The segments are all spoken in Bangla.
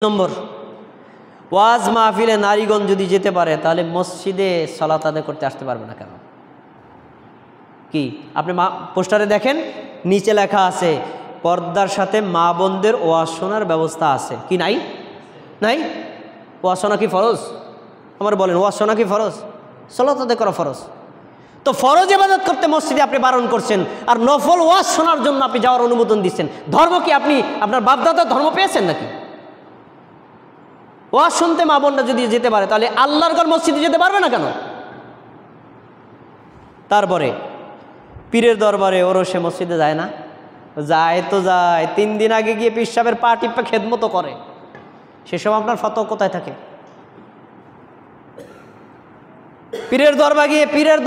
নম্বর, ওয়াজ মাহফিলে নারীগণ যদি যেতে পারে তাহলে মসজিদে সালাত আদায় করতে আসতে পারবে না কেন? কি আপনি পোস্টারে দেখেন, নিচে লেখা আছে পর্দার সাথে মা বোনদের ওয়াজ শোনার ব্যবস্থা আছে কি নাই? নাই। ওয়াজ শোনা কি ফরজ? আমার বলেন, ওয়াজ শোনা কি ফরজ? সালাত আদায় করা ফরজ। তো ফরজ ইবাদত করতে মসজিদে আপনি বারণ করছেন, আর নফল ওয়াজ শোনার জন্য আপনি যাওয়ার অনুমোদন দিচ্ছেন। ধর্ম কি আপনি আপনার বাপদাদার ধর্ম পেয়েছেন নাকি? ওয়াজ শুনতে মা বোনরা যদি যেতে পারে তাহলে আল্লাহর ঘর মসজিদে যেতে পারবে না কেন? তারপরে পীরের দরবারে ওরসে মসজিদে যায় না? যায় তো যায়, 3 দিন আগে গিয়ে পীর সাহেবের পা টিপে খেদমতো করে, সেসব আপনার ফতোয়া কোথায় থাকে? পীরের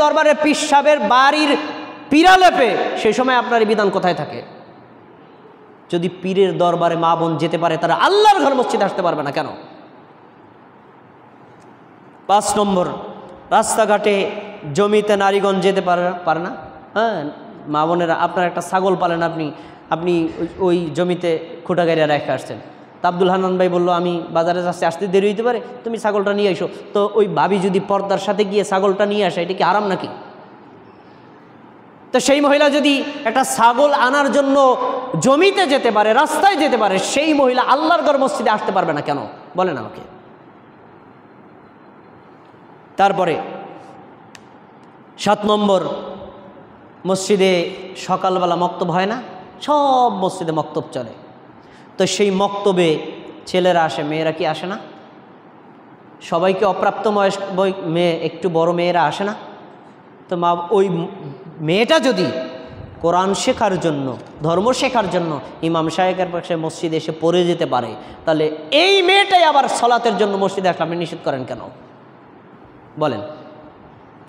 দরবারে পীর সাহেবের বাড়ির পীরা লেপে, সেই সময় আপনার বিধান কোথায় থাকে? যদি পীরের দরবারে মা বোন যেতে পারে তারা আল্লাহর ঘর মসজিদে আসতে পারবে না কেন? 5 নম্বর, রাস্তাঘাটে জমিতে নারীগণ যেতে পারে না। হ্যাঁ, মা বোনেরা, আপনার একটা ছাগল পালেন, আপনি ওই জমিতে খুঁটা গাড়িয়া রেখে আসছেন। তা আব্দুল হান্নান ভাই বললো আমি বাজারে যাচ্ছি, আসতে দেরি হইতে পারে, তুমি ছাগলটা নিয়ে এসো। তো ওই ভাবি যদি পর্দার সাথে গিয়ে ছাগলটা নিয়ে আসে, এটা কি হারাম নাকি? তো সেই মহিলা যদি একটা ছাগল আনার জন্য জমিতে যেতে পারে, রাস্তায় যেতে পারে, সেই মহিলা আল্লাহর ঘর মসজিদে আসতে পারবে না কেন? বলেন আমাকে। তারপরে 7 নম্বর, মসজিদে সকালবেলা মক্তব হয় না? সব মসজিদে মক্তব চলে। তো সেই মক্তবে ছেলেরা আসে, মেয়েরা কি আসে না? সবাইকে অপ্রাপ্ত বয়স্ক মেয়ে, একটু বড় মেয়েরা আসে না? তো ওই মেয়েটা যদি কোরআন শেখার জন্য, ধর্ম শেখার জন্য ইমাম সাহেবের পাশে মসজিদে এসে পড়ে যেতে পারে, তাহলে এই মেয়েটাই আবার সলাতের জন্য মসজিদে আসলে আপনি নিষেধ করেন কেন? বলেন।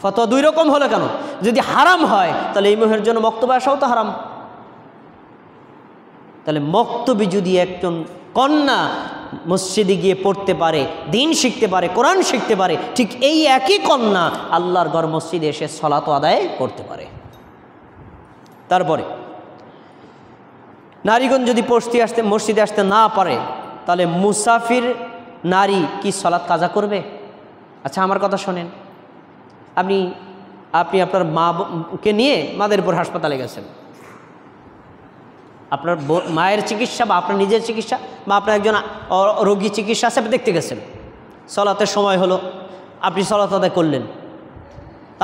ফতোয়া 2 রকম হলো কেন? যদি হারাম হয় তাহলে এই মেয়ের জন্য মক্তবে আসাও তো হারাম। তাহলে মক্তবে যদি একজন কন্যা মসজিদে গিয়ে পড়তে পারে, দিন শিখতে পারে, কোরআন শিখতে পারে, ঠিক এই একই কন্যা আল্লাহর ঘর মসজিদে এসে সালাত আদায় করতে পারে। তারপরে নারীগণ যদি মসজিদে আসতে না পারে তাহলে মুসাফির নারী কি সালাত কাজা করবে? আচ্ছা, আমার কথা শোনেন। আপনি আপনার মাকে নিয়ে মাদারীপুর হাসপাতালে গেছেন, আপনার মায়ের চিকিৎসা বা আপনার নিজের চিকিৎসা বা আপনার একজন রোগী চিকিৎসা হিসেবে দেখতে গেছেন। সলাতের সময় হলো, আপনি সলাত আদায় করলেন।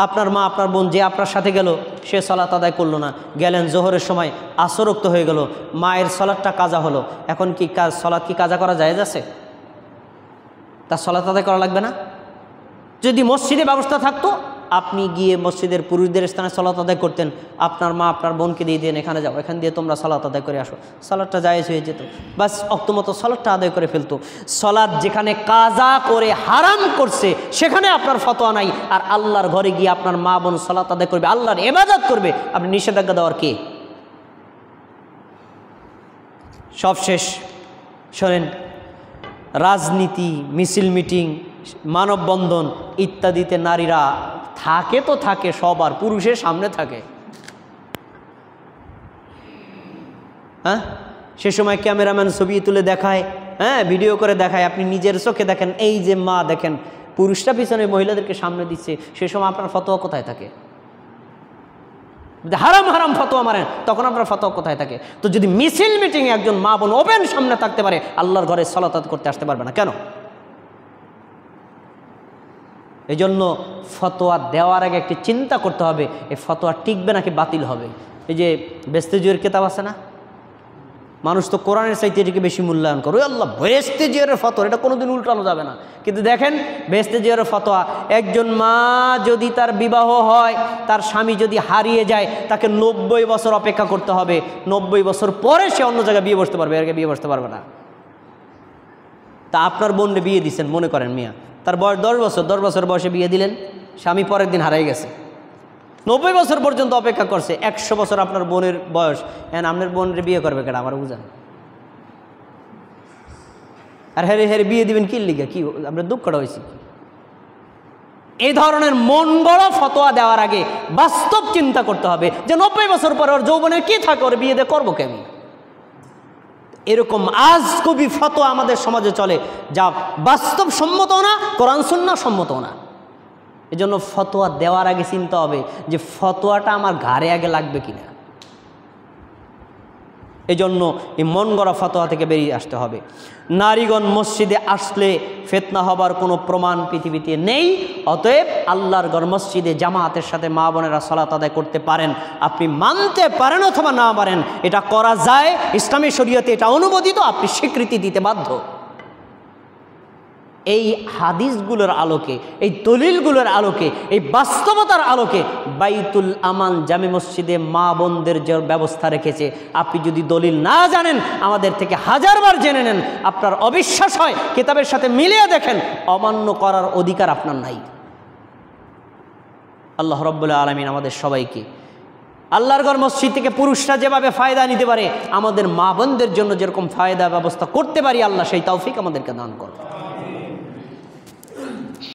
আপনার মা, আপনার বোন যে আপনার সাথে গেল, সে সলাত আদায় করলো না, গেলেন জোহরের সময়, আসরক্ত হয়ে গেল, মায়ের সলাতটা কাজা হলো। এখন কি সলাত কি কাজা করা জায়েজ আছে? তার সলাত আদায় করা লাগবে না? যদি মসজিদে ব্যবস্থা থাকতো, আপনি গিয়ে মসজিদের পুরুষদের স্থানে সালাত আদায় করতেন, আপনার মা আপনার বোনকে দিয়ে দেন, এখানে যাও, এখান দিয়ে তোমরা সালাত আদায় করে আসো, সালাতটা জায়েজ হয়ে যেত। বাস অক্তমতো সালাতটা আদায় করে ফেলতো। সালাত যেখানে কাজা করে হারাম করছে সেখানে আপনার ফতোয়া নাই, আর আল্লাহর ঘরে গিয়ে আপনার মা বোন সালাত আদায় করবে, আল্লাহর ইবাদত করবে, আপনি নিষেধাজ্ঞা দেওয়ার কে? সব শেষ, শোনেন। রাজনীতি, মিছিল মিটিং, মানববন্ধন ইত্যাদিতে নারীরা থাকে তো থাকে, সবার পুরুষের সামনে থাকে। হ্যাঁ, সে সময় ক্যামেরাম্যান ছবি তুলে দেখায়, হ্যাঁ, ভিডিও করে দেখায়, আপনি নিজের চোখে দেখেন, এই যে মা দেখেন পুরুষরা পিছনে মহিলাদেরকে সামনে দিচ্ছে, সে সময় আপনার ফতোয়া কোথায় থাকে? হারাম হারাম ফতোয়া মারেন, তখন আপনার ফতোয়া কোথায় থাকে? তো যদি মিছিল মিটিংয়ে একজন মা বোন ওপেন সামনে থাকতে পারে, আল্লাহর ঘরে সালাত করতে আসতে পারবে না কেন? এই জন্য ফতোয়া দেওয়ার আগে একটি চিন্তা করতে হবে, এই ফতোয়া টিকবে নাকি বাতিল হবে। এই যে বেস্তেজিওর কিতাব আছে না, মানুষ তো কোরআনের চাইতে এটিকে বেশি মূল্যায়ন করে। আল্লাহ, বেস্তেজিওরের ফতোয়া, এটা কোনোদিন উল্টানো যাবে না। কিন্তু দেখেন বেস্তেজিওরের ফতোয়া, একজন মা যদি তার বিবাহ হয়, তার স্বামী যদি হারিয়ে যায়, তাকে 90 বছর অপেক্ষা করতে হবে। 90 বছর পরে সে অন্য জায়গায় বিয়ে বসতে পারবে, এর আগে বিয়ে বসতে পারবে না। তা আপনার বোনকে বিয়ে দিচ্ছেন, মনে করেন মিয়া তার বয়স 10 বছর, 10 বছর বয়সে বিয়ে দিলেন, স্বামী পরের দিন হারাই গেছে, 90 বছর পর্যন্ত অপেক্ষা করছে, 100 বছর আপনার বোনের বয়স, আপনার বোনের বিয়ে করবে কেন? আমার বুঝান। আর হেরে বিয়ে দিবেন কি লিগা? কি আপনার দুঃখটা হয়েছে? এই ধরনের মন গড়া ফতোয়া দেওয়ার আগে বাস্তব চিন্তা করতে হবে যে 90 বছর পরে ওর যৌবনের কি থাকে, ওর বিয়ে দিয়ে করবো কে আমি? এরকম আজগুবি ফতোয়া আমাদের সমাজে চলে, যা বাস্তবসম্মত না, কোরআন সুন্নাহ সম্মত না। এজন্য ফতোয়া দেওয়ার আগে চিন্তা হবে যে ফতোয়াটা আমার ঘাড়ে আগে লাগবে কিনা। এজন্য এই মন গড়া ফতোয়া থেকে বেরিয়ে আসতে হবে। নারীগণ মসজিদে আসলে ফিতনা হবার কোনো প্রমাণ পৃথিবীতে নেই। অতএব আল্লাহর ঘর মসজিদে জামাতের সাথে মা বোনেরা সালাত আদায় করতে পারেন। আপনি মানতে পারেন অথবা না পারেন, এটা করা যায়, ইসলামী শরীয়তে এটা অনুমোদিত, আপনি স্বীকৃতি দিতে বাধ্য। এই হাদিসগুলোর আলোকে, এই দলিলগুলোর আলোকে, এই বাস্তবতার আলোকে বাইতুল আমান জামে মসজিদে মা বোনদের যে ব্যবস্থা রেখেছে, আপনি যদি দলিল না জানেন আমাদের থেকে হাজারবার জেনে নেন। আপনার অবিশ্বাস হয়, কিতাবের সাথে মিলিয়ে দেখেন, অমান্য করার অধিকার আপনার নাই। আল্লাহ রাব্বুল আলামিন আমাদের সবাইকে আল্লাহর ঘর মসজিদ থেকে পুরুষরা যেভাবে ফায়দা নিতে পারে, আমাদের মা বোনদের জন্য যেরকম ফায়দা ব্যবস্থা করতে পারি, আল্লাহ সেই তৌফিক আমাদেরকে দান করুন।